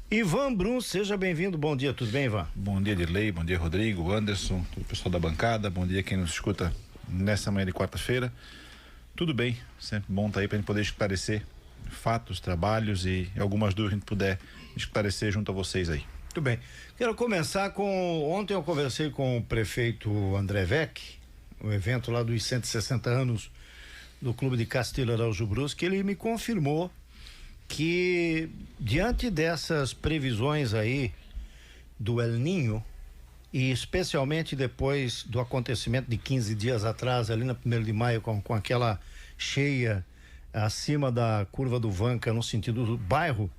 Ivan Brum, seja bem-vindo. Bom dia, tudo bem, Ivan? Bom dia, Dirley, bom dia, Rodrigo, Anderson, todo o pessoal da bancada, bom dia quem nos escuta nessa manhã de quarta-feira. Tudo bem, sempre bom estar aí para a gente poder esclarecer fatos, trabalhos e algumas dúvidas que a gente puder esclarecer junto a vocês aí. Tudo bem. Quero começar com... Ontem eu conversei com o prefeito André Vec, o evento lá dos 160 anos do Clube de Castilho Araújo Brusque, ele me confirmou que diante dessas previsões aí do El Niño, e especialmente depois do acontecimento de 15 dias atrás, ali na 1º de maio, com aquela cheia acima da curva do Vanca, no sentido do bairro,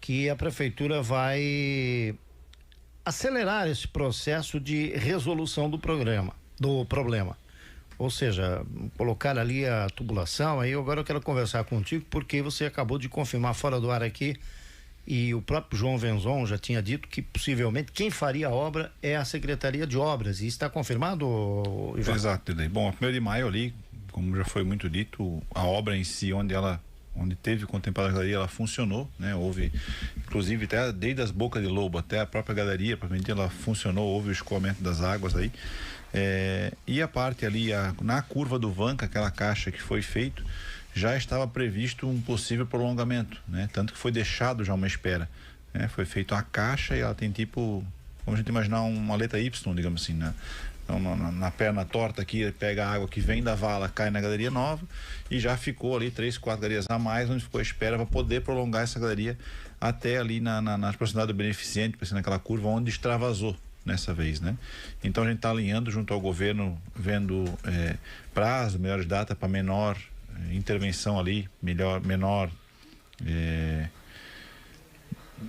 que a prefeitura vai acelerar esse processo de resolução do problema. Ou seja, colocar ali a tubulação. Aí agora eu quero conversar contigo porque você acabou de confirmar fora do ar aqui, e o próprio João Venzon já tinha dito que possivelmente quem faria a obra é a Secretaria de Obras, e está confirmado, Ivan? Exato, bom, a 1º de maio ali, como já foi muito dito, a obra em si, onde teve contemplada a galeria, ela funcionou, né? Houve, inclusive, até desde as bocas de lobo até a própria galeria, provavelmente ela funcionou, houve o escoamento das águas aí, e a parte ali, na curva do Vanca, aquela caixa que foi feito, já estava previsto um possível prolongamento, né? Tanto que foi deixado já uma espera, né? Foi feito a caixa e ela tem tipo, vamos a gente imaginar uma letra Y, digamos assim, né? Então, na perna torta aqui, pega a água que vem da vala, cai na galeria nova, e já ficou ali 3, 4 galerias a mais, onde ficou a espera para poder prolongar essa galeria até ali na proximidade do beneficiente, naquela curva onde extravasou nessa vez, né? Então a gente está alinhando junto ao governo, vendo prazo, melhores datas para menor intervenção ali, menor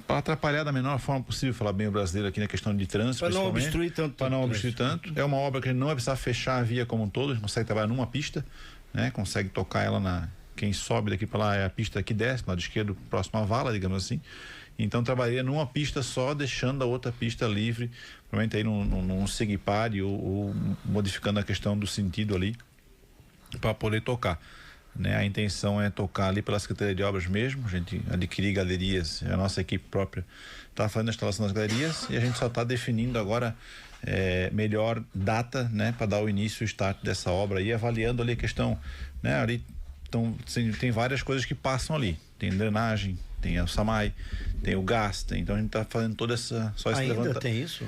para atrapalhar da menor forma possível, falar bem o brasileiro aqui na questão de trânsito, para não obstruir tanto. Para não obstruir tanto. É uma obra que a gente não vai precisar fechar a via como um todo, a gente consegue trabalhar numa pista, né? Consegue tocar ela quem sobe daqui para lá é a pista que desce, lado esquerdo, próximo à vala, digamos assim. Então trabalharia numa pista só, deixando a outra pista livre, provavelmente aí num segpare ou modificando a questão do sentido ali para poder tocar, né? A intenção é tocar ali pela Secretaria de Obras mesmo, a gente adquirir galerias, a nossa equipe própria está fazendo a instalação das galerias e a gente só está definindo agora melhor data, né? Para dar o início, o start dessa obra e avaliando ali a questão, né? Ali tem várias coisas que passam ali, tem drenagem, tem o SAMAI, tem o gás, então a gente está fazendo toda essa... Ainda tem isso?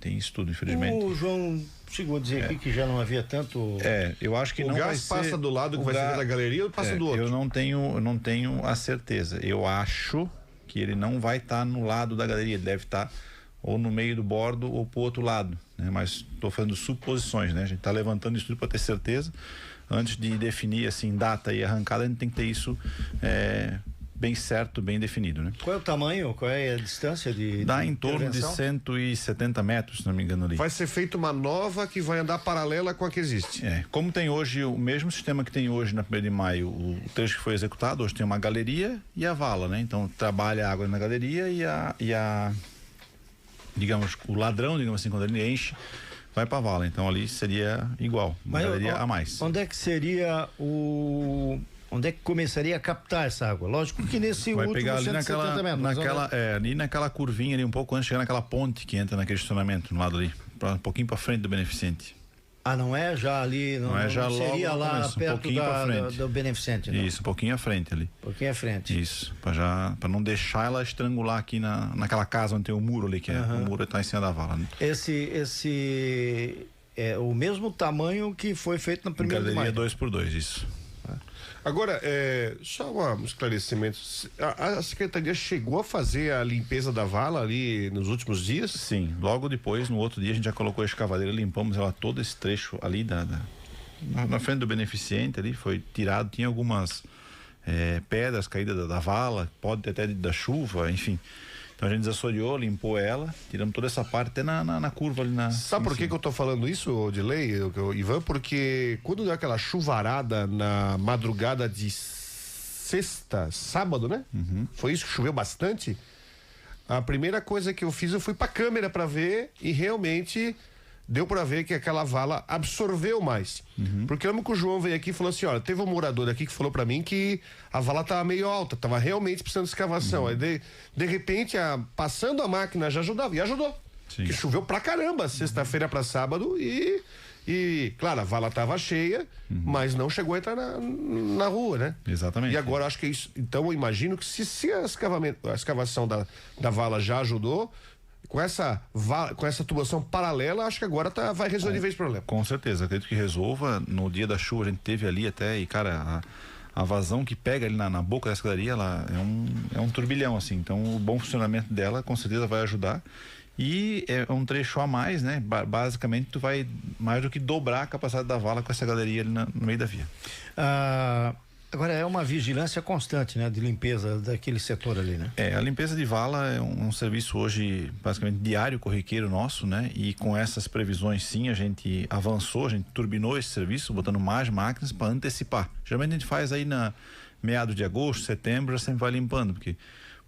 Tem isso tudo, infelizmente. O João chegou a dizer aqui que já não havia tanto... eu acho que o não vai gás ser... passa do lado que vai ser da galeria ou passa do outro? Eu não tenho a certeza. Eu acho que ele não vai estar no lado da galeria, ele deve estar ou no meio do bordo ou pro outro lado, né? Mas estou fazendo suposições, né? A gente está levantando isso tudo para ter certeza. Antes de definir assim data e arrancada, a gente tem que ter isso bem certo, bem definido, né? Qual é o tamanho? Qual é a distância Dá em torno de 170 metros, se não me engano ali. Vai ser feita uma nova que vai andar paralela com a que existe. Como tem hoje o mesmo sistema que tem hoje na 1º de maio, o trecho que foi executado, hoje tem uma galeria e a vala, né? Então trabalha a água na galeria e a digamos, o ladrão, digamos assim, quando ele enche, vai para a vala. Então ali seria igual, uma galeria a mais. Onde é que seria onde é que começaria a captar essa água? Lógico que nesse vai último pegar ali 170 metros. Ali naquela curvinha ali, um pouco antes de chegar naquela ponte que entra naquele estacionamento, no lado ali, um pouquinho para frente do beneficiente. Não é já ali, não seria logo lá começo, perto do beneficente, não? Isso, um pouquinho à frente ali. Um pouquinho à frente. Isso, para não deixar ela estrangular aqui naquela casa onde tem o muro ali, que o muro está em cima da vala, né? Esse é o mesmo tamanho que foi feito na 1º de maio. Galeria 2x2, isso. Agora, só um esclarecimento, a Secretaria chegou a fazer a limpeza da vala ali nos últimos dias? Sim, logo depois, no outro dia a gente já colocou a escavadeira, limpamos ela todo esse trecho ali na frente do beneficiente ali, foi tirado, tinha algumas pedras caídas da vala, pode até da chuva, enfim. Então a gente desassoreou, limpou ela, tiramos toda essa parte até na curva ali na... Sabe por que eu tô falando isso, Dilei, Ivan? Porque quando deu aquela chuvarada na madrugada de sábado, né? Foi isso que choveu bastante. A primeira coisa que eu fiz, eu fui pra câmera pra ver e realmente deu para ver que aquela vala absorveu mais. Porque eu lembro que o João veio aqui e falou assim, olha, teve um morador aqui que falou para mim que a vala tava meio alta, tava realmente precisando de escavação. Aí de repente, passando a máquina já ajudava, e ajudou. Sim. Que choveu pra caramba, sexta-feira para sábado, e, claro, a vala estava cheia, mas não chegou a entrar na rua, né? Exatamente. E agora acho que é isso. Então eu imagino que se a escavação da vala já ajudou, com essa tubulação paralela, acho que agora vai resolver esse problema. Com certeza, acredito que resolva. No dia da chuva a gente teve ali até, e cara, a vazão que pega ali na boca da escadaria, ela é um turbilhão, assim. Então o bom funcionamento dela com certeza vai ajudar. E é um trecho a mais, né? Basicamente tu vai mais do que dobrar a capacidade da vala com essa galeria ali no meio da via. Agora é uma vigilância constante, né? De limpeza daquele setor ali, né? A limpeza de vala é um serviço hoje basicamente diário, corriqueiro nosso, né? E com essas previsões sim, a gente avançou, a gente turbinou esse serviço, botando mais máquinas para antecipar. Geralmente a gente faz aí na meados de agosto, setembro, já sempre vai limpando, porque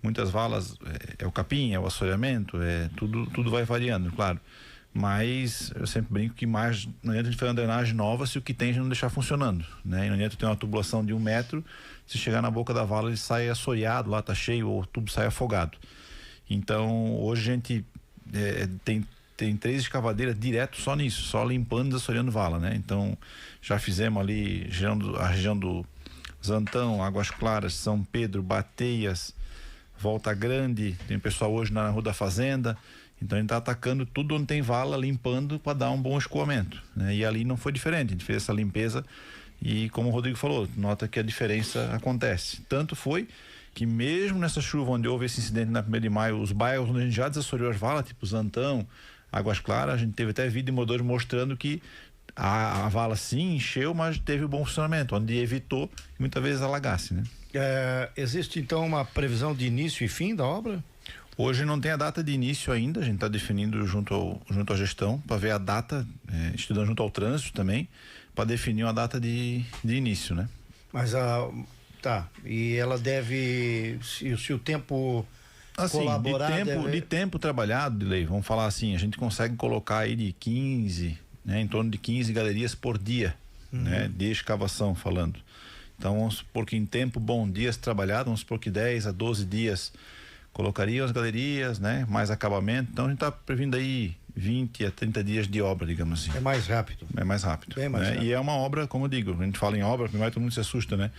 muitas valas é o capim, é o assoreamento, tudo vai variando, claro. Mas eu sempre brinco que mais não adianta a gente fazer uma drenagem nova se o que tem já não deixar funcionando, né? E não adianta ter uma tubulação de 1 metro, se chegar na boca da vala ele sai assoreado, lá tá cheio, ou o tubo sai afogado. Então hoje a gente tem 3 escavadeiras direto só nisso, só limpando e assoreando vala, né? Então já fizemos ali a região do Zantão, Águas Claras, São Pedro, Bateias, Volta Grande, tem pessoal hoje na Rua da Fazenda. Então a gente está atacando tudo onde tem vala, limpando para dar um bom escoamento, né? E ali não foi diferente, a gente fez essa limpeza e, como o Rodrigo falou, nota que a diferença acontece. Tanto foi que mesmo nessa chuva onde houve esse incidente na 1º de maio, os bairros onde a gente já desassoreou as valas, tipo Zantão, Águas Claras, a gente teve até vídeo de moradores mostrando que a vala sim encheu, mas teve um bom funcionamento, onde evitou que muitas vezes alagasse, né? Existe então uma previsão de início e fim da obra? Hoje não tem a data de início ainda, a gente está definindo junto à gestão para ver a data, estudando junto ao trânsito também, para definir uma data de início, né? Mas e ela deve, se o tempo assim, colaborar... de tempo trabalhado, Dilei, vamos falar assim, a gente consegue colocar aí de 15, né, em torno de 15 galerias por dia, né, de escavação falando. Então vamos supor que em tempo bom, dias trabalhados, vamos supor que 10 a 12 dias colocaria as galerias, né? Mais acabamento. Então a gente está prevendo aí 20 a 30 dias de obra, digamos assim. É mais rápido. É mais rápido. Bem mais rápido. E é uma obra, como eu digo, a gente fala em obra, primeiro todo mundo se assusta, né?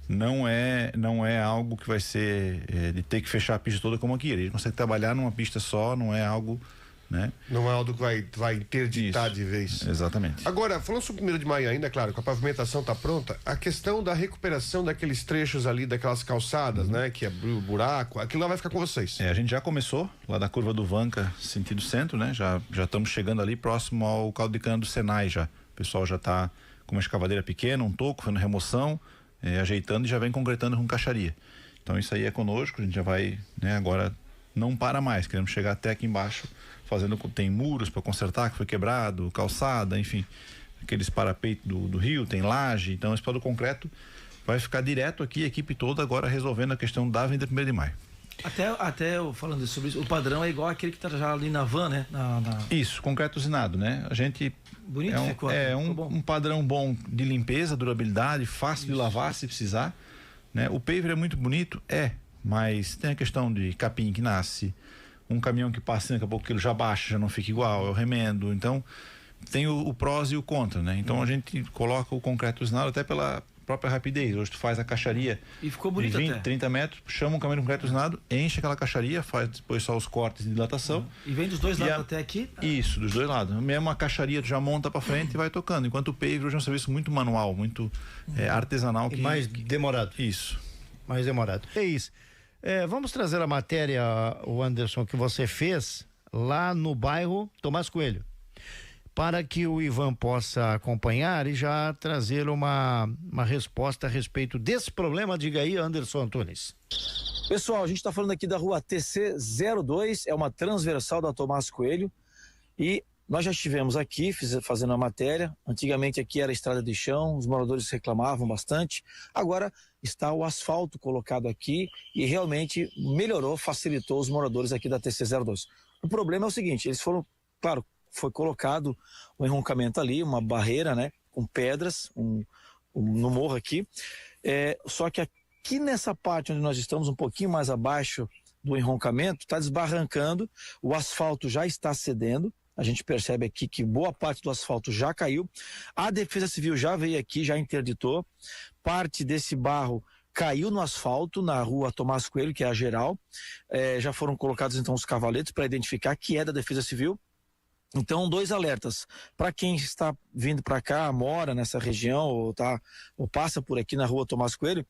Não é algo que vai ser de ter que fechar a pista toda como aqui. A gente consegue trabalhar numa pista só, não é algo, né? Não é algo que vai interditar de vez. Exatamente. Agora, falando sobre o 1º de maio ainda, claro, que a pavimentação está pronta, a questão da recuperação daqueles trechos ali, daquelas calçadas, né? Que abriu o buraco, aquilo lá vai ficar com vocês. A gente já começou lá da curva do Vanca, sentido centro, né? Já estamos chegando ali próximo ao caldo de cana do Senai já. O pessoal já está com uma escavadeira pequena, um toco, fazendo remoção, ajeitando e já vem concretando com caixaria. Então isso aí é conosco, a gente já vai, né? Agora não para mais, queremos chegar até aqui embaixo, tem muros para consertar que foi quebrado, calçada, enfim, aqueles parapeitos do rio, tem laje, então esse do concreto vai ficar direto aqui, a equipe toda agora resolvendo a questão da Avenida 1º de Maio. Até falando sobre isso, o padrão é igual aquele que tá já ali na van, né? Isso, concreto usinado, né? A gente bonito ficou. Um padrão bom de limpeza, durabilidade, fácil de lavar se precisar, né? O paver é muito bonito, mas tem a questão de capim que nasce, um caminhão que passa, daqui a pouco ele já baixa, já não fica igual, é o remendo. Então tem o prós e o contra, né? Então a gente coloca o concreto usinado até pela própria rapidez. Hoje tu faz a caixaria e ficou bonito de 20, até. 30 metros, chama um caminhão de concreto usinado, enche aquela caixaria, faz depois só os cortes de dilatação. E vem dos dois lados até aqui? Isso, dos dois lados. Mesmo a caixaria tu já monta pra frente e vai tocando. Enquanto o paver hoje é um serviço muito manual, muito artesanal. E mais demorado. Isso. Mais demorado. É isso. Vamos trazer a matéria, o Anderson, que você fez lá no bairro Tomás Coelho, para que o Ivan possa acompanhar e já trazer uma resposta a respeito desse problema. Diga aí, Anderson Antunes. Pessoal, a gente está falando aqui da rua TC02, é uma transversal da Tomás Coelho, e nós já estivemos aqui fazendo a matéria. Antigamente aqui era estrada de chão, os moradores reclamavam bastante. Agora está o asfalto colocado aqui e realmente melhorou, facilitou os moradores aqui da TC02. O problema é o seguinte, eles foram, claro, foi colocado um enroncamento ali, uma barreira, né, com pedras, no morro aqui. Só que aqui nessa parte onde nós estamos, um pouquinho mais abaixo do enroncamento, está desbarrancando, o asfalto já está cedendo. A gente percebe aqui que boa parte do asfalto já caiu. A Defesa Civil já veio aqui, já interditou. Parte desse barro caiu no asfalto, na rua Tomás Coelho, que é a geral. Já foram colocados então os cavaletes para identificar que é da Defesa Civil. Então, 2 alertas. Para quem está vindo para cá, mora nessa região ou passa por aqui na rua Tomás Coelho,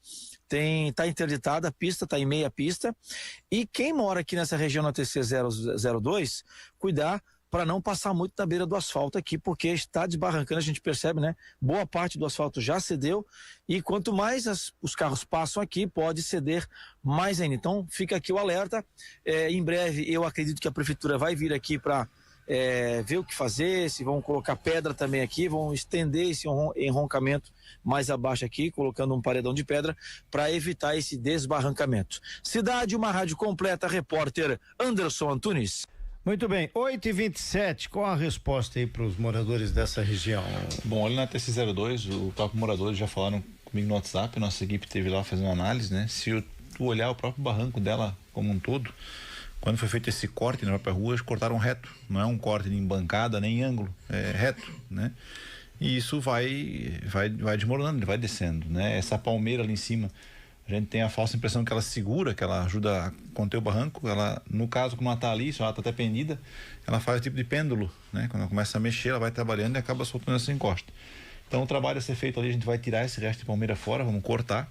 tá interditada a pista, tá em meia pista. E quem mora aqui nessa região na TC 002, cuidar para não passar muito na beira do asfalto aqui, porque está desbarrancando, a gente percebe, né? Boa parte do asfalto já cedeu e quanto mais os carros passam aqui, pode ceder mais ainda. Então, fica aqui o alerta. Em breve, eu acredito que a prefeitura vai vir aqui para ver o que fazer, se vão colocar pedra também aqui, vão estender esse enroncamento mais abaixo aqui, colocando um paredão de pedra para evitar esse desbarrancamento. Cidade, uma rádio completa, repórter Anderson Antunes. Muito bem, 8h27, qual a resposta aí para os moradores dessa região? Bom, ali na TC02, o próprio moradores já falaram comigo no WhatsApp, nossa equipe esteve lá fazendo análise, né? Se tu olhar o próprio barranco dela como um todo, quando foi feito esse corte na própria rua, eles cortaram reto, não é um corte em bancada nem em ângulo, é reto, né? E isso vai desmoronando, ele vai descendo, né? Essa palmeira ali em cima, a gente tem a falsa impressão que ela segura, que ela ajuda a conter o barranco. Ela, no caso, como ela está ali, se ela está até pendida, ela faz o tipo de pêndulo, né? Quando ela começa a mexer, ela vai trabalhando e acaba soltando essa encosta. Então o trabalho a ser feito ali, a gente vai tirar esse resto de palmeira fora, vamos cortar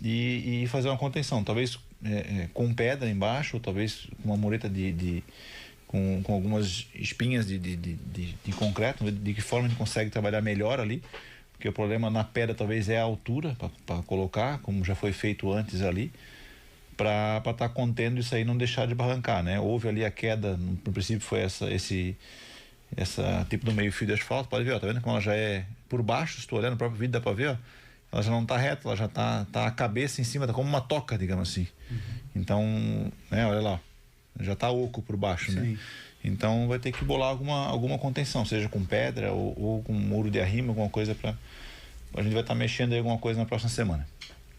e fazer uma contenção, talvez com pedra embaixo, ou talvez com uma mureta com algumas espinhas de concreto, de que forma a gente consegue trabalhar melhor ali. Porque o problema na pedra talvez é a altura para colocar, como já foi feito antes ali, para estar contendo isso aí, não deixar de barrancar, né? Houve ali a queda, no princípio foi esse tipo do meio fio de asfalto, pode ver, ó, tá vendo como ela já é por baixo, se tu olhar no próprio vídeo dá para ver, ó, ela já não tá reta, ela já tá a cabeça em cima, tá como uma toca, digamos assim. Então, né, olha lá, já tá oco por baixo, né? Então vai ter que bolar alguma contenção, seja com pedra ou com muro de arrimo, alguma coisa a gente vai estar mexendo aí alguma coisa na próxima semana.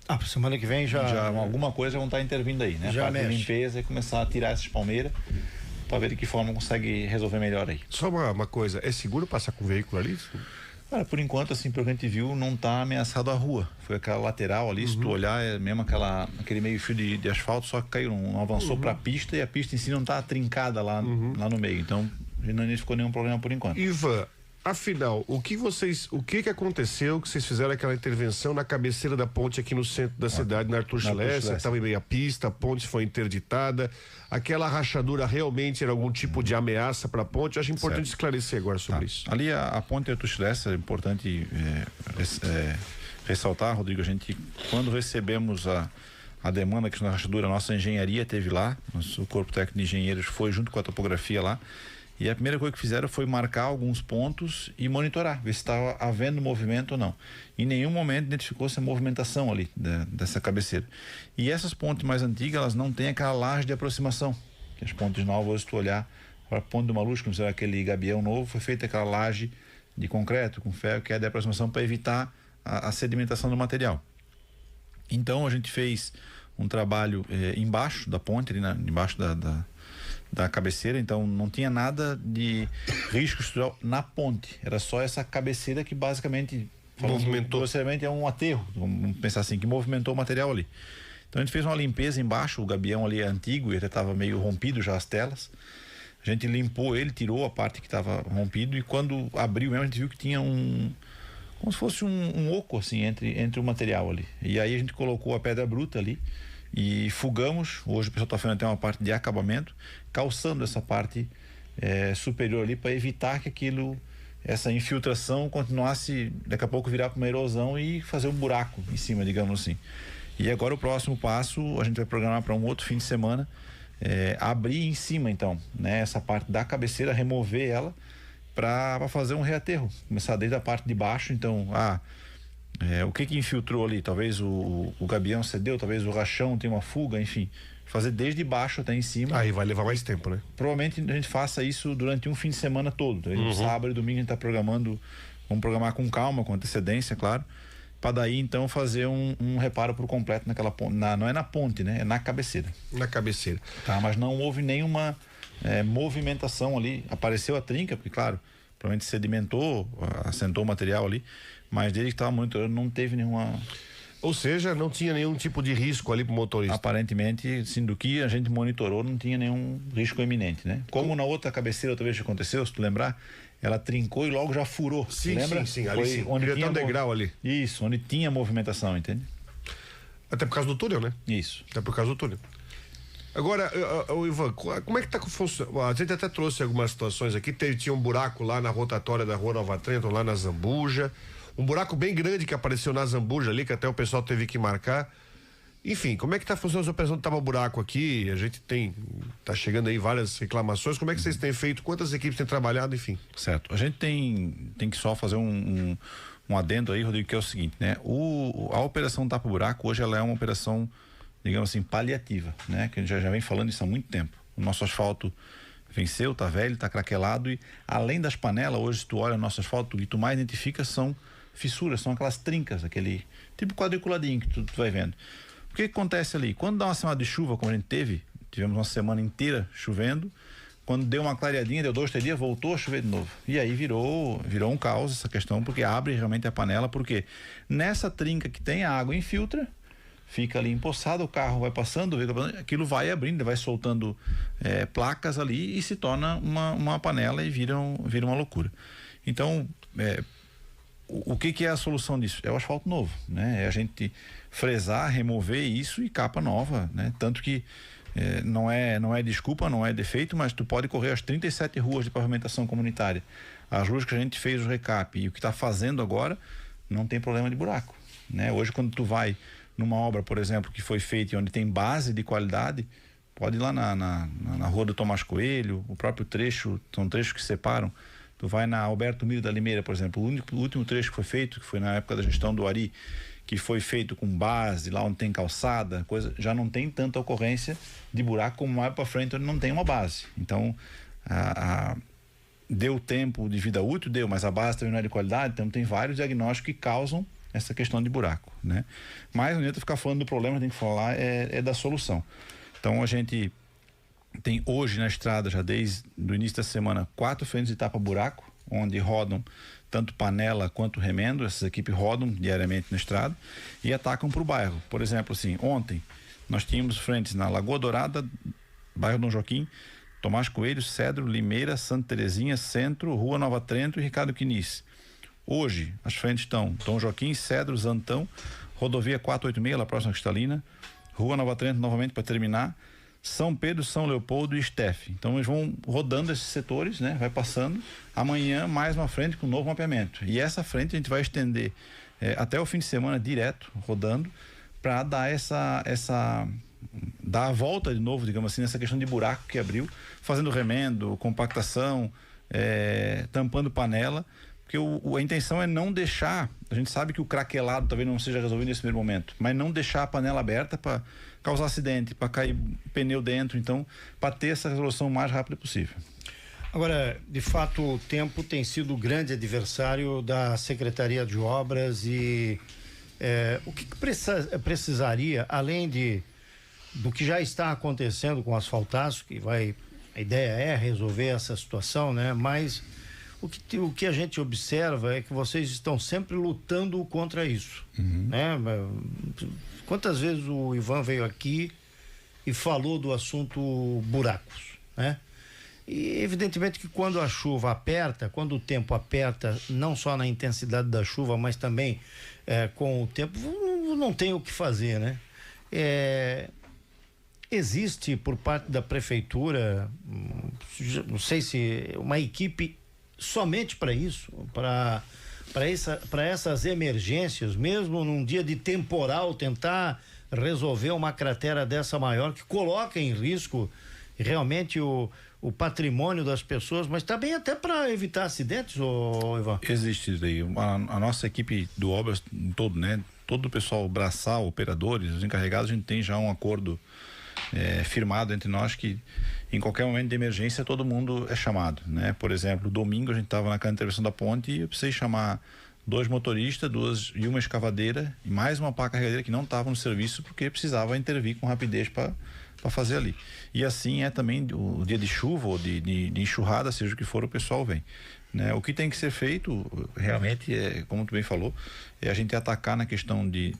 Para semana que vem já alguma coisa vão estar intervindo aí, né? Já para limpeza e começar a tirar essas palmeiras para ver de que forma consegue resolver melhor aí. Só uma coisa, é seguro passar com o veículo ali? Cara, por enquanto, assim, pelo que a gente viu, não está ameaçado a rua. Foi aquela lateral ali, se tu olhar, é mesmo aquele meio fio de asfalto, só que caiu, não avançou para a pista e a pista em si não está trincada lá no meio. Então, não identificou nenhum problema por enquanto. Ivan, afinal, o que aconteceu que vocês fizeram aquela intervenção na cabeceira da ponte aqui no centro da cidade, na Arthur Schlesser, estava em meia pista, a ponte foi interditada, aquela rachadura realmente era algum tipo de ameaça para a ponte? Eu acho importante esclarecer agora sobre isso. Ali a ponte Arthur Schlesser, é importante ressaltar, Rodrigo, a gente, quando recebemos a demanda aqui na rachadura, a nossa engenharia teve lá, nosso corpo técnico de engenheiros foi junto com a topografia lá. E a primeira coisa que fizeram foi marcar alguns pontos e monitorar, ver se estava havendo movimento ou não. Em nenhum momento identificou-se a movimentação ali dessa cabeceira. E essas pontes mais antigas, elas não têm aquela laje de aproximação. Que as pontes novas, se tu olhar para a ponte do Maluxo, como será aquele gabião novo, foi feita aquela laje de concreto com ferro, que é de aproximação para evitar a sedimentação do material. Então a gente fez um trabalho embaixo da ponte, ali embaixo da cabeceira, então não tinha nada de risco estrutural na ponte, era só essa cabeceira que basicamente movimentou, é um aterro, vamos pensar assim, que movimentou o material ali. Então a gente fez uma limpeza embaixo, o gabião ali é antigo, ele estava meio rompido já as telas, a gente limpou ele, tirou a parte que estava rompido e quando abriu mesmo a gente viu que tinha como se fosse um oco assim entre o material ali, e aí a gente colocou a pedra bruta ali e fugamos. Hoje o pessoal está fazendo até uma parte de acabamento, calçando essa parte superior ali para evitar que essa infiltração continuasse daqui a pouco virar para uma erosão e fazer um buraco em cima, digamos assim. E agora o próximo passo a gente vai programar para um outro fim de semana, abrir em cima então, né, essa parte da cabeceira, remover ela para fazer um reaterro, começar desde a parte de baixo. Então o que infiltrou ali? Talvez o gabião cedeu, talvez o rachão tem uma fuga, enfim, fazer desde baixo até em cima. Aí vai levar mais tempo, né? Provavelmente a gente faça isso durante um fim de semana todo. Então, sábado e domingo a gente está programando, vamos programar com calma, com antecedência, claro, para daí então fazer um reparo por completo naquela ponte. Não é na ponte, né? É na cabeceira. Na cabeceira. Tá, mas não houve nenhuma movimentação ali. Apareceu a trinca, porque claro, provavelmente sedimentou, assentou o material ali, mas desde que estava monitorando não teve nenhuma... Ou seja, não tinha nenhum tipo de risco ali pro motorista. Aparentemente, sim, do que a gente monitorou, não tinha nenhum risco iminente, né? Como na outra cabeceira outra vez que aconteceu, se tu lembrar, ela trincou e logo já furou. Sim, lembra? sim, ali sim. Onde tinha um degrau ali. Isso, onde tinha movimentação, entende? Até por causa do túnel, né? Isso. Até por causa do túnel. Agora, Ivan, como é que tá funcionando? A gente até trouxe algumas situações aqui. Tinha um buraco lá na rotatória da Rua Nova Trento, lá na Zambuja. Um buraco bem grande que apareceu na Zambuja ali, que até o pessoal teve que marcar. Enfim, como é que tá funcionando a operação do tapa-buraco aqui? A gente tá chegando aí várias reclamações. Como é que vocês têm feito? Quantas equipes têm trabalhado, enfim? Certo. A gente tem que só fazer um adendo aí, Rodrigo, que é o seguinte, né? A operação tapa-buraco hoje ela é uma operação, digamos assim, paliativa, né? Que a gente já vem falando isso há muito tempo. O nosso asfalto venceu, tá velho, tá craquelado e além das panelas, hoje se tu olha o nosso asfalto, o que tu mais identifica são fissuras, são aquelas trincas, aquele tipo quadriculadinho que tu vai vendo. O que acontece ali? Quando dá uma semana de chuva, como a gente tivemos uma semana inteira chovendo, quando deu uma clareadinha, deu 2, 3 dias, voltou a chover de novo. E aí virou um caos essa questão, porque abre realmente a panela, porque nessa trinca que tem, a água infiltra, fica ali empoçada, o carro vai passando, aquilo vai abrindo, vai soltando placas ali e se torna uma panela e vira uma loucura. Então, o que é a solução disso? É o asfalto novo, né? É a gente fresar, remover isso e capa nova, né? Tanto que não é desculpa, não é defeito, mas tu pode correr as 37 ruas de pavimentação comunitária. As ruas que a gente fez o recap e o que está fazendo agora, não tem problema de buraco, né? Hoje quando tu vai numa obra, por exemplo, que foi feita onde tem base de qualidade, pode ir lá na rua do Tomás Coelho, o próprio trecho, são trechos que separam. Tu vai na Alberto Miro da Limeira, por exemplo, o último trecho que foi feito, que foi na época da gestão do Ari, que foi feito com base, lá onde tem calçada, já não tem tanta ocorrência de buraco como mais para frente onde não tem uma base. Então, deu tempo de vida útil, mas a base também não é de qualidade, então tem vários diagnósticos que causam essa questão de buraco, né? Mas não adianta ficar falando do problema, tem que falar da solução. Então, a gente tem hoje na estrada, já desde o início da semana, 4 frentes de tapa-buraco, onde rodam tanto panela quanto remendo. Essas equipes rodam diariamente na estrada e atacam para o bairro. Por exemplo, assim, ontem nós tínhamos frentes na Lagoa Dourada, bairro Dom Joaquim, Tomás Coelho, Cedro, Limeira, Santa Terezinha, Centro, Rua Nova Trento e Ricardo Quiniz. Hoje, as frentes estão Dom Joaquim, Cedro, Zantão, Rodovia 486, lá próxima à Cristalina, Rua Nova Trento novamente para terminar, São Pedro, São Leopoldo e Estefe. Então eles vão rodando esses setores, né? Vai passando. Amanhã mais uma frente com um novo mapeamento. E essa frente a gente vai estender até o fim de semana direto, rodando, para dar dar a volta de novo, digamos assim, nessa questão de buraco que abriu, fazendo remendo, compactação, tampando panela, porque a intenção é não deixar, a gente sabe que o craquelado talvez não seja resolvido nesse primeiro momento, mas não deixar a panela aberta para causar acidente, para cair pneu dentro, então, para ter essa resolução o mais rápida possível. Agora, de fato, o tempo tem sido o grande adversário da Secretaria de Obras e o que precisaria, além do que já está acontecendo com o asfaltaço, a ideia é resolver essa situação, né? Mas o que a gente observa é que vocês estão sempre lutando contra isso, né? Quantas vezes o Ivan veio aqui e falou do assunto buracos, né? E evidentemente que quando a chuva aperta, quando o tempo aperta, não só na intensidade da chuva, mas também com o tempo, não tem o que fazer, né? Existe por parte da prefeitura, não sei se uma equipe somente para isso, para essas emergências, mesmo num dia de temporal, tentar resolver uma cratera dessa maior que coloca em risco realmente o patrimônio das pessoas, mas também até para evitar acidentes, Ivan? Existe isso aí. A nossa equipe do Obras todo, né? Todo o pessoal braçal, operadores, os encarregados, a gente tem já um acordo firmado entre nós que em qualquer momento de emergência todo mundo é chamado, né? Por exemplo, domingo a gente estava naquela intervenção da ponte e eu precisei chamar 2 motoristas, e uma escavadeira e mais uma pá carregadeira que não estavam no serviço porque precisava intervir com rapidez para fazer ali. E assim é também o dia de chuva ou de enxurrada, seja o que for, o pessoal vem, né? O que tem que ser feito realmente como tu bem falou, é a gente atacar na questão de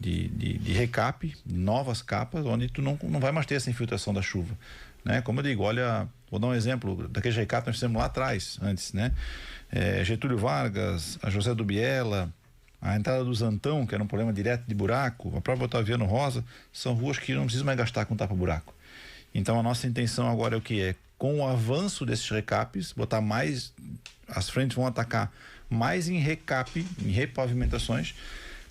recap, novas capas, onde tu não vai mais ter essa infiltração da chuva, né? Como eu digo, olha, vou dar um exemplo daquele recap que nós fizemos lá atrás, antes, né? Getúlio Vargas, a José do Biela, a entrada do Zantão, que era um problema direto de buraco, a própria Otaviano Rosa, são ruas que não precisam mais gastar com tapa-buraco. Então a nossa intenção agora é o que? Com o avanço desses recaps, botar mais, as frentes vão atacar mais em recap, em repavimentações,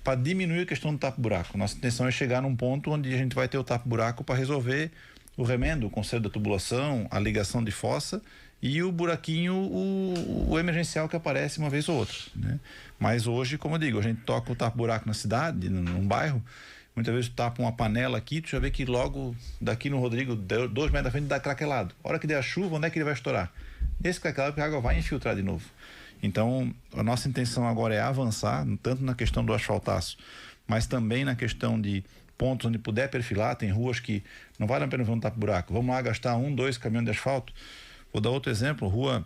para diminuir a questão do tapa-buraco. Nossa intenção é chegar num ponto onde a gente vai ter o tapa-buraco para resolver o remendo, o conserto da tubulação, a ligação de fossa e o buraquinho, o emergencial que aparece uma vez ou outra, né? Mas hoje, como eu digo, a gente toca o tapa-buraco na cidade, num bairro, muitas vezes tu tapa uma panela aqui, tu já vê que logo daqui no Rodrigo, 2 metros da frente, dá craquelado. A hora que der a chuva, onde é que ele vai estourar? Esse craquelado, a água vai infiltrar de novo. Então, a nossa intenção agora é avançar, tanto na questão do asfaltaço, mas também na questão de pontos onde puder perfilar. Tem ruas que não vale a pena ver um tapa-buraco. Vamos lá gastar 1, 2 caminhões de asfalto. Vou dar outro exemplo, rua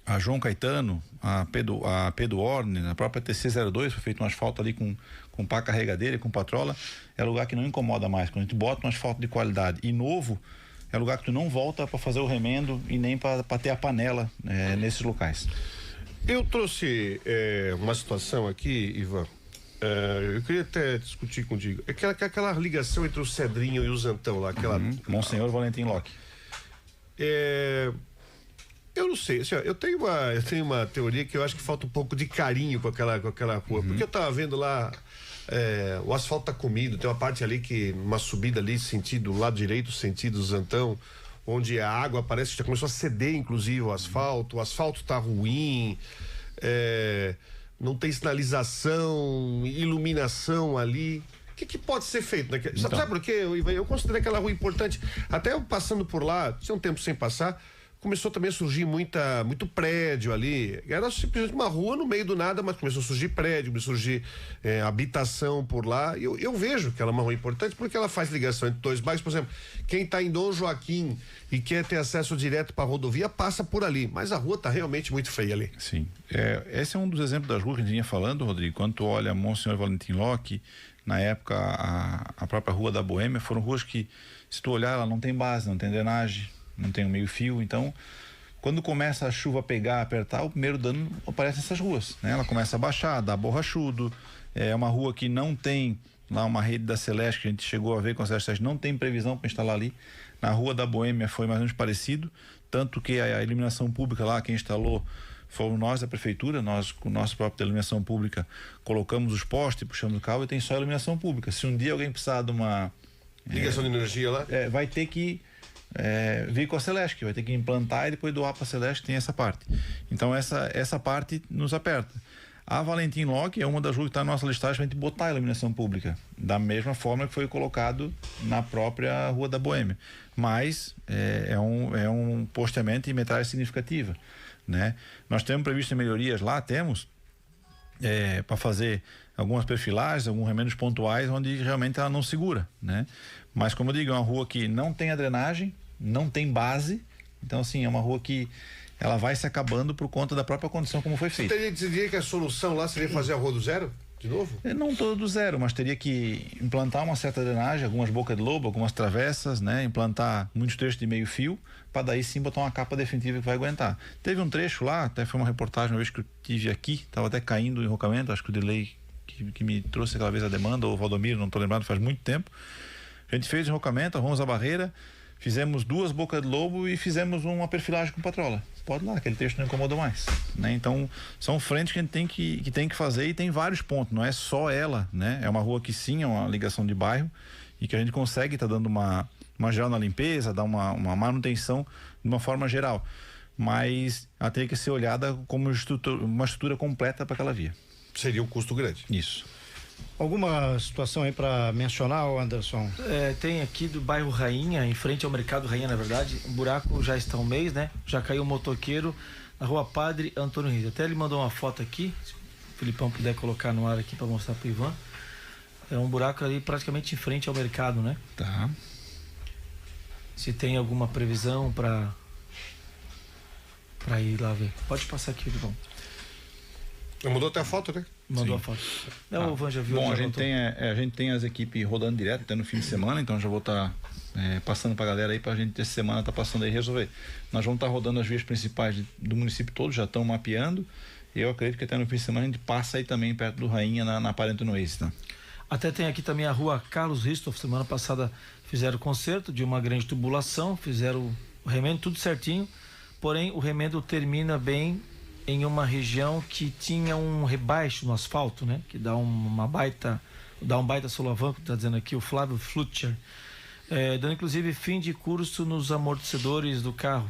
a João Caetano, a Pedro Orne, na própria TC02, foi feito um asfalto ali com pá carregadeira e com patrola. É lugar que não incomoda mais. Quando a gente bota um asfalto de qualidade e novo, é lugar que tu não volta para fazer o remendo e nem para ter a panela nesses locais. Eu trouxe uma situação aqui, Ivan. Eu queria até discutir contigo. Aquela ligação entre o Cedrinho e o Zantão lá, aquela. Monsenhor Valentim Locke. Eu não sei, assim, ó, eu tenho uma teoria que eu acho que falta um pouco de carinho com aquela rua, porque eu tava vendo lá, o asfalto tá comido, tem uma parte ali uma subida ali, sentido, lado direito, sentido Zantão, onde a água parece que já começou a ceder, inclusive, o asfalto tá ruim, não tem sinalização, iluminação ali. O que pode ser feito? Né? Então. Sabe por quê, Ivan? Eu considero aquela rua importante. Até eu passando por lá, tinha um tempo sem passar, começou também a surgir muito prédio ali. Era simplesmente uma rua no meio do nada, mas começou a surgir prédio, começou a surgir habitação por lá. Eu vejo que ela é uma rua importante porque ela faz ligação entre 2 bairros. Por exemplo, quem está em Dom Joaquim e quer ter acesso direto para a rodovia, passa por ali. Mas a rua está realmente muito feia ali. Sim. Esse é um dos exemplos das ruas que a gente vinha falando, Rodrigo. Quando tu olha Monsenhor Valentim Locke, na época a própria Rua da Boêmia, foram ruas que, se tu olhar, ela não tem base, não tem drenagem, não tem um meio fio. Então, quando começa a chuva pegar, apertar, o primeiro dano aparece nessas ruas, né? Ela começa a baixar, dá borrachudo. É uma rua que não tem lá uma rede da Celeste, que a gente chegou a ver com a Celeste, não tem previsão para instalar ali. Na Rua da Boêmia foi mais ou menos parecido, tanto que a iluminação pública lá, quem instalou fomos nós da prefeitura. Nós, com nossa própria iluminação pública, colocamos os postes, puxamos o cabo e tem só iluminação pública. Se um dia alguém precisar de uma ligação de energia lá, vai ter que vir com a Celeste, que vai ter que implantar e depois doar para a Celeste, tem essa parte. Então essa parte nos aperta. A Valentim Locke é uma das ruas que está na nossa listagem para a gente botar a iluminação pública, da mesma forma que foi colocado na própria Rua da Boêmia. Mas é um posteamento em metragem significativa, né? Nós temos previsto melhorias lá, para fazer algumas perfilagens, alguns remendos pontuais onde realmente ela não segura, né? Mas, como eu digo, é uma rua que não tem a drenagem, não tem base, então assim, é uma rua que ela vai se acabando por conta da própria condição como foi feita. Você diria que a solução lá seria fazer a rua do zero? De novo? Não todo do zero, mas teria que implantar uma certa drenagem, algumas bocas de lobo, algumas travessas, né? Implantar muitos trechos de meio fio, para daí sim botar uma capa definitiva que vai aguentar. Teve um trecho lá, até foi uma reportagem uma vez que eu tive aqui, estava até caindo o enrocamento, acho que o delay que me trouxe aquela vez a demanda, ou o Valdomiro, não estou lembrado, faz muito tempo. A gente fez o enrocamento, arrumamos a barreira, fizemos 2 bocas de lobo e fizemos uma perfilagem com patrola. Pode lá, aquele trecho não incomodou mais, né? Então, são frentes que a gente tem que fazer, e tem vários pontos, não é só ela, né? É uma rua que sim, é uma ligação de bairro, e que a gente consegue estar dando uma geral na limpeza, dar uma manutenção de uma forma geral. Mas ela tem que ser olhada como uma estrutura completa para aquela via. Seria um custo grande. Isso. Alguma situação aí para mencionar, Anderson? Tem aqui do bairro Rainha, em frente ao Mercado Rainha, na verdade, um buraco já está um mês, né? Já caiu um motoqueiro na rua Padre Antônio Reis. Até ele mandou uma foto aqui, se o Filipão puder colocar no ar aqui para mostrar para o Ivan. É um buraco ali praticamente em frente ao mercado, né? Tá. Se tem alguma previsão para ir lá ver. Pode passar aqui, Filipão. Mandou até a foto, né? Mandou Sim. a foto. O Ivan já viu. Bom, já a gente tem as equipes rodando direto até no fim de semana, então já vou estar passando pra galera aí pra gente essa semana tá passando aí resolver. Nós vamos estar rodando as vias principais do município todo, já estão mapeando, e eu acredito que até no fim de semana a gente passa aí também perto do Rainha na Parente no Oeste, tá? Até tem aqui também a rua Carlos Ristoff. Semana passada fizeram o conserto de uma grande tubulação, fizeram o remendo, tudo certinho, porém o remendo termina bem em uma região que tinha um rebaixo no asfalto, né? Que dá um baita solavanco, tá dizendo aqui o Flávio Flutcher, dando inclusive fim de curso nos amortecedores do carro.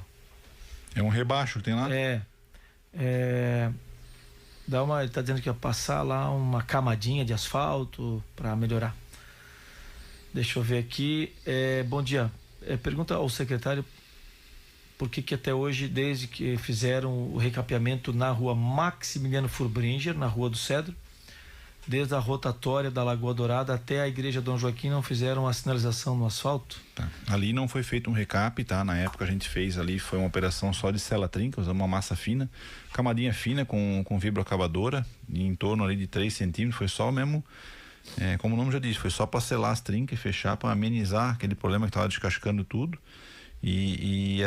É um rebaixo que tem lá? Ele tá dizendo que ia passar lá uma camadinha de asfalto para melhorar. Deixa eu ver aqui. Bom dia. Pergunta ao secretário por que até hoje, desde que fizeram o recapeamento na rua Maximiliano Furbringer, na Rua do Cedro, desde a rotatória da Lagoa Dourada até a Igreja Dom Joaquim, não fizeram a sinalização no asfalto? Tá. Ali não foi feito um recap, tá? Na época a gente fez ali, foi uma operação só de sela trinca, usamos uma massa fina, camadinha fina com vibroacabadora, em torno ali de 3 centímetros, foi só mesmo, como o nome já diz, foi só para selar as trincas e fechar, para amenizar aquele problema que estava descascando tudo. E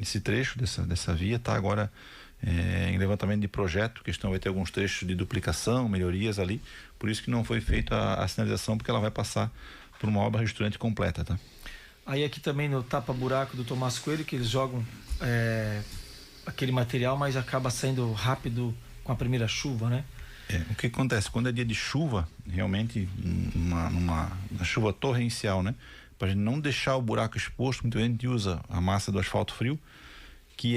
esse trecho dessa via está agora em levantamento de projeto, questão vai ter alguns trechos de duplicação, melhorias ali, por isso que não foi feita a sinalização, porque ela vai passar por uma obra restaurante completa, tá? Aí aqui também no tapa-buraco do Tomás Coelho, que eles jogam aquele material, mas acaba saindo rápido com a primeira chuva, né? O que acontece? Quando é dia de chuva, realmente, uma chuva torrencial, né? Para a gente não deixar o buraco exposto, muita gente usa a massa do asfalto frio, que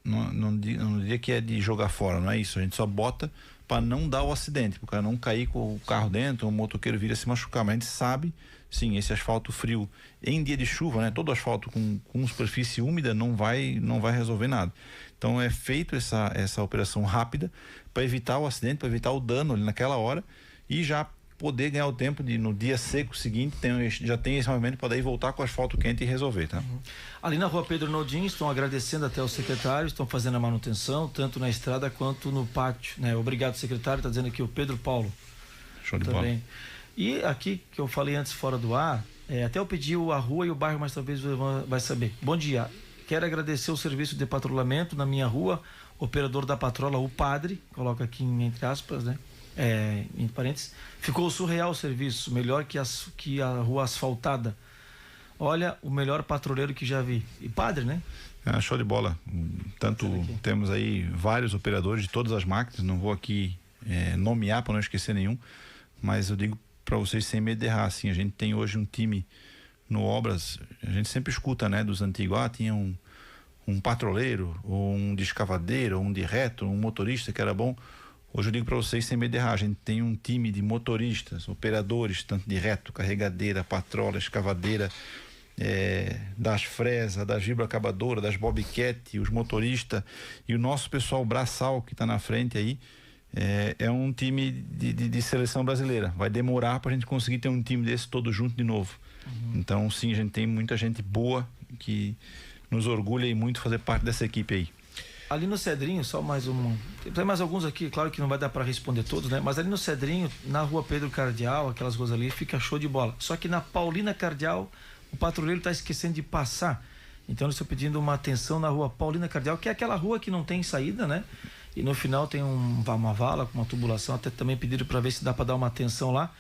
não diria que é de jogar fora, não é isso, a gente só bota para não dar o acidente, para o cara não cair com o carro dentro, o motoqueiro vir a se machucar, mas a gente sabe, sim, esse asfalto frio em dia de chuva, né, todo asfalto com superfície úmida não vai resolver nada, então é feito essa operação rápida para evitar o acidente, para evitar o dano ali naquela hora e já poder ganhar o tempo de no dia seco seguinte já tem esse movimento para daí voltar com o asfalto quente e resolver, tá? Ali na rua Pedro Nodin estão agradecendo até o secretário, estão fazendo a manutenção tanto na estrada quanto no pátio, né? Obrigado, secretário, tá dizendo aqui o Pedro Paulo. Show de também. bola. E aqui que eu falei antes fora do ar, até eu pedi a rua e o bairro, mas talvez o Ivan vai saber. Bom dia, quero agradecer o serviço de patrulhamento na minha rua, operador da patrola, o padre, coloca aqui entre aspas, né? Em parênteses, ficou surreal o serviço, melhor que a rua asfaltada. Olha, o melhor patrulheiro que já vi. E padre, né? Show de bola. Tanto temos aí vários operadores de todas as máquinas, não vou aqui nomear para não esquecer nenhum, mas eu digo para vocês sem medo de errar, assim, a gente tem hoje um time no Obras, a gente sempre escuta, né, dos antigos, tinha um patrulheiro, ou um de escavadeira, ou um de reto, um motorista que era bom. Hoje eu digo para vocês sem medo de errar, a gente tem um time de motoristas, operadores, tanto de reto, carregadeira, patrola, escavadeira, das fresas, das vibroacabadoras, das bobcat, os motoristas e o nosso pessoal braçal que está na frente aí, é um time de seleção brasileira. Vai demorar para a gente conseguir ter um time desse todo junto de novo. Então sim, a gente tem muita gente boa que nos orgulha e muito fazer parte dessa equipe aí. Ali no Cedrinho, só mais tem mais alguns aqui, claro que não vai dar para responder todos, né? Mas ali no Cedrinho, na rua Pedro Cardial, aquelas coisas ali, fica show de bola. Só que na Paulina Cardial, o patrulheiro está esquecendo de passar. Então eles estão pedindo uma atenção na rua Paulina Cardial, que é aquela rua que não tem saída, né? E no final tem uma vala com uma tubulação, até também pediram para ver se dá para dar uma atenção lá.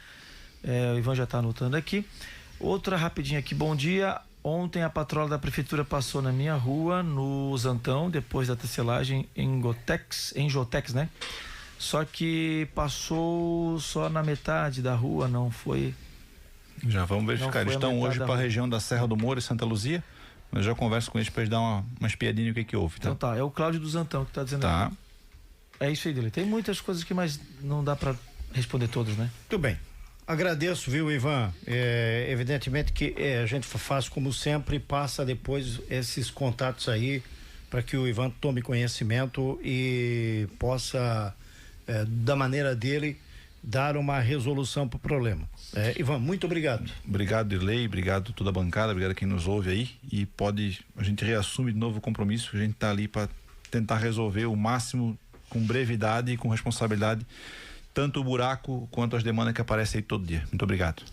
O Ivan já está anotando aqui. Outra rapidinha aqui, bom dia. Ontem a patrola da prefeitura passou na minha rua, no Zantão, depois da tecelagem em Jotex, né? Só que passou só na metade da rua, não foi... Já vamos verificar, eles estão hoje para a região da Serra do Moro e Santa Luzia, mas já converso com eles para eles dar uma espiadinha no que houve, tá? Então tá, é o Cláudio do Zantão que está dizendo tá. aqui. É isso aí, Dele. Tem muitas coisas que, mas não dá para responder todas, né? Muito bem. Agradeço, viu, Ivan? Evidentemente que a gente faz como sempre, passa depois esses contatos aí para que o Ivan tome conhecimento e possa, da maneira dele, dar uma resolução para o problema. Ivan, muito obrigado. Obrigado, Dirley, obrigado a toda a bancada, obrigado a quem nos ouve aí, e a gente reassume de novo o compromisso, a gente está ali para tentar resolver o máximo com brevidade e com responsabilidade tanto o buraco quanto as demandas que aparecem aí todo dia. Muito obrigado.